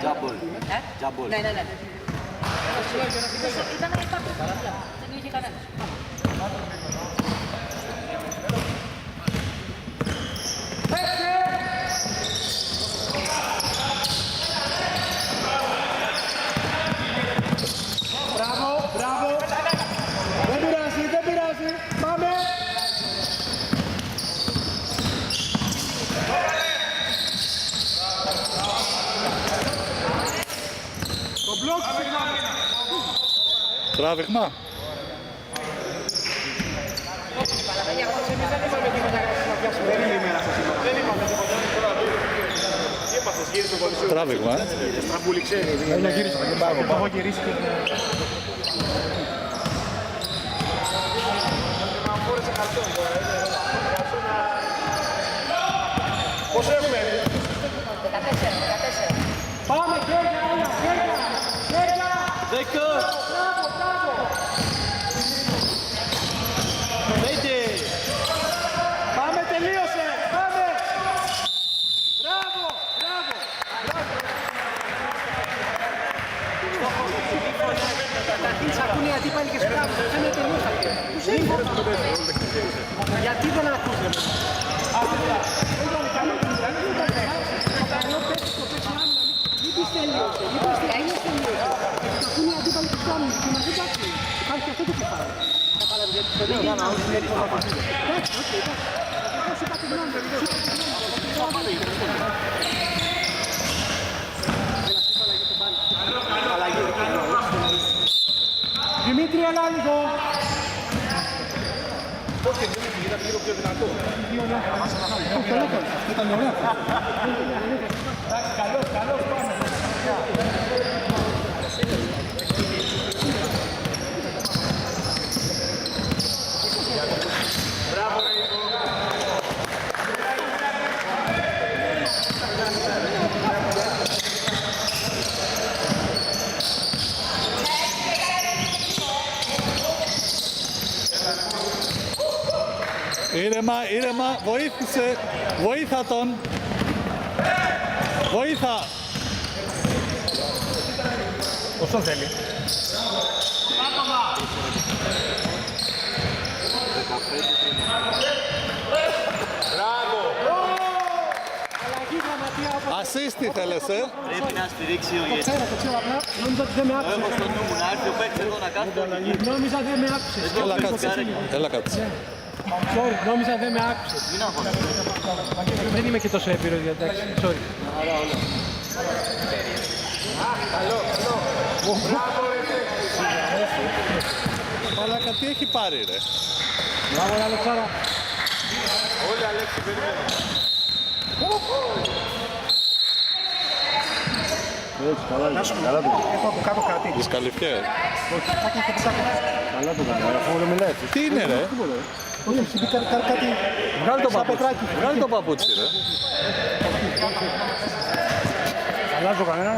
Τζάμπολ. Τζάμπολ. Ναι. Ήταν υπάρχει παράδειγμα. Δεν είχε κανένα. Μπράβο. Δεν πειράζει. Πάμε. Το μπλοκ. Τράβηγμα. Τράβηγμα. Στραμπούληξε. Έλα γύρισε. Εγώ γυρίσει. Πώς έχουμε? 14. Πάμε, γέλια. 10. Μπράβο. 5. Πάμε, τελείωσε. Πάμε. Μπράβο. Καταρχήν σ' ακούνε οι αντίπαλοι και σπράβουν. Φαίνεται τελείωσατε. Τους είπα. Γιατί δεν ακούτε? Μην πεις τελείωσε. Σ' ακούνε οι αντίπαλοι και σπράβουν. Και μας δεν τάξουν. Υπάρχει και αυτό το κεφάλι. Κατάλαβες γιατί το λέω. Εντάξει, οκ. Εγώ σου είπα τη γνώμη. Δημήτρη, έλα λίγο. Πώς και δεν ήταν λίγο πιο δυνατό. Ήταν ωραία. Καλώς, πάμε. Μπράβο, Ρέικο. Ήρεμα, βοήθα τον. Βοήθα. Πόσο θέλει? Ασίστη θέλεσαι. Πρέπει να στηρίξει ο Το ηγέτης. ξέρω απλά. Νόμιζα ότι δεν με Έχω άκουσες. στο νου μου να έρθει ο παίκτης εδώ να κάθεται όλη γύρω. Νόμιζα δεν με άκουσες. Έλα κάτσε. Sorry, νόμιζα δεν με άκουσες. Μην αγχώνεσαι. Δεν είμαι και τόσο έμπειρος, εντάξει. Sorry. Μαλάκα, τι έχει πάρει ρε. Μπράβο, ρε Αλεξάρα. Όλοι Αλέξη περιμένουν. Έχω από κάτω κάτι. Τις καλυφιές. Καλά το κάνω, αφού δεν μιλάει. Τι είναι ρε. Όχι, εσύ κάτι. Βγάλε το σαν παπούτσι. πετράκι. Βγάλε το παπούτσι ρε. Αλλάζω κανένα.